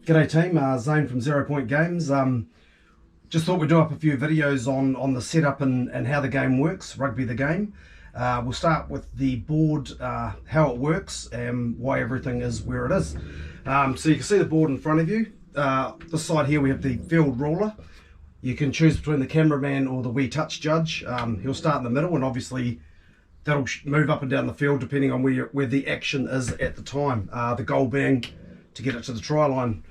G'day team, Zane from 0 Point Games. Just thought we'd do up a few videos on the setup and how the game works, Rugby the game. We'll start with the board, how it works and why everything is where it is. So you can see the board in front of you. This side here we have the field ruler. You can choose between the cameraman or the wee touch judge. He'll start in the middle and obviously that'll move up and down the field depending on where the action is at the time. The goal being to get it to the try line.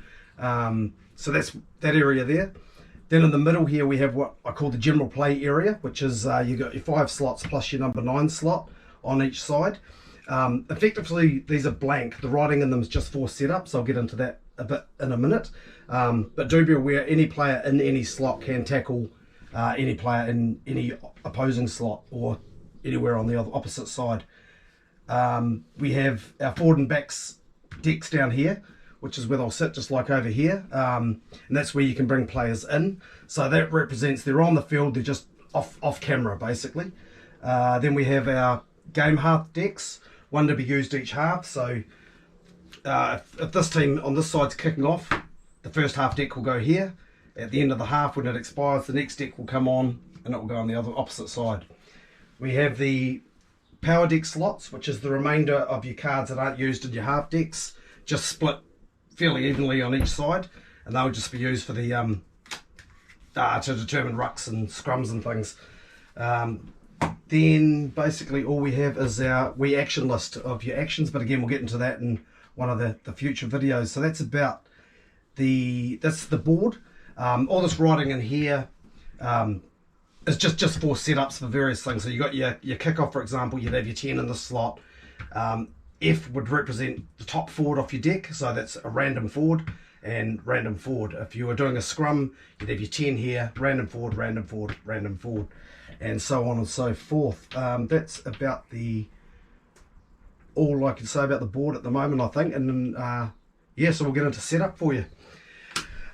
So that's that area there. Then in the middle here we have what I call the general play area, which is you got your 5 slots plus your number 9 slot on each side. Effectively these are blank. The writing in them is just for setups. I'll get into that a bit in a minute. But do be aware any player in any slot can tackle any player in any opposing slot or anywhere on the opposite side. We have our forward and backs decks down here, which is where they'll sit just like over here, and that's where you can bring players in. So that represents they're on the field, they're just off camera basically. Then we have our game half decks, one to be used each half. So if this team on this side's kicking off, the first half deck will go here. At the end of the half when it expires, the next deck will come on and it will go on the other opposite side. We have the power deck slots, which is the remainder of your cards that aren't used in your half decks, just split fairly evenly on each side, and they'll just be used for the to determine rucks and scrums and things. Then basically all we have is our wee action list of your actions, but again we'll get into that in one of the future videos. So that's about that's the board. All this writing in here is just for setups for various things. So you got your kickoff, for example, you'd have your 10 in the slot. F would represent the top forward off your deck, so that's a random forward and random forward. If you were doing a scrum, you'd have your 10 here, random forward, random forward, random forward, and so on and so forth. That's about all I can say about the board at the moment, I think. And then, yeah, so we'll get into setup for you.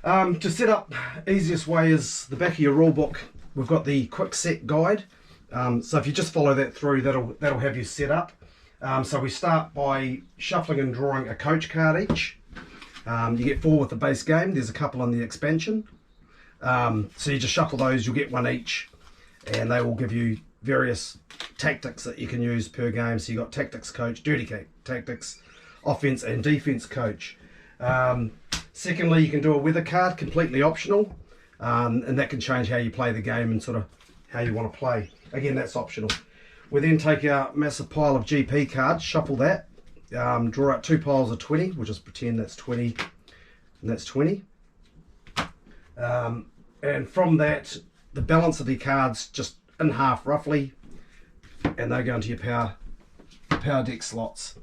To set up, easiest way is the back of your rule book. We've got the quick set guide. So if you just follow that through, that'll have you set up. So we start by shuffling and drawing a coach card each. You get 4 with the base game. There's a couple in the expansion. So you just shuffle those, you'll get 1 each, and they will give you various tactics that you can use per game. So you got tactics coach, dirty tactics, offense and defense coach. Secondly, you can do a weather card, completely optional, and that can change how you play the game and sort of how you want to play. Again, that's optional. We then take our massive pile of GP cards, shuffle that, draw out 2 piles of 20, we'll just pretend that's 20 and that's 20. And from that, the balance of the cards just in half roughly, and they go into your power deck slots.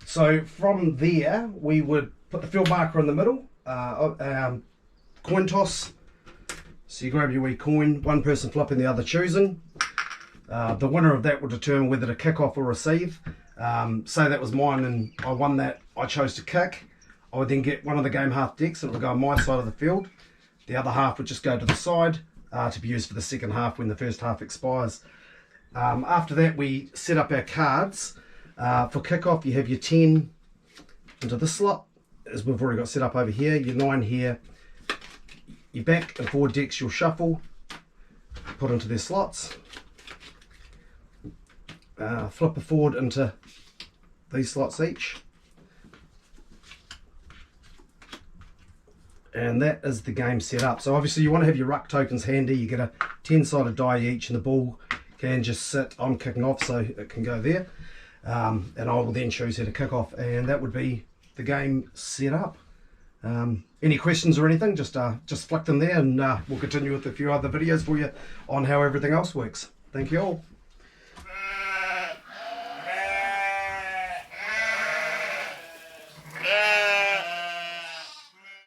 So from there, we would put the field marker in the middle, coin toss. So you grab your wee coin, one person flipping, the other choosing. The winner of that will determine whether to kick off or receive. Say that was mine and I won that, I chose to kick. I would then get one of the game half decks and it would go on my side of the field. The other half would just go to the side to be used for the second half when the first half expires. After that we set up our cards. For kickoff you have your 10 into this slot, as we've already got set up over here, your 9 here. Your back and forward decks you'll shuffle, put into their slots. Flip a forward into these slots each, and that is the game set up. So obviously you want to have your ruck tokens handy. You get a 10-sided die each and the ball can just sit, I'm kicking off so it can go there, and I will then choose who to kick off, and that would be the game set up. Any questions or anything, just flick them there and we'll continue with a few other videos for you on how everything else works. Thank you all.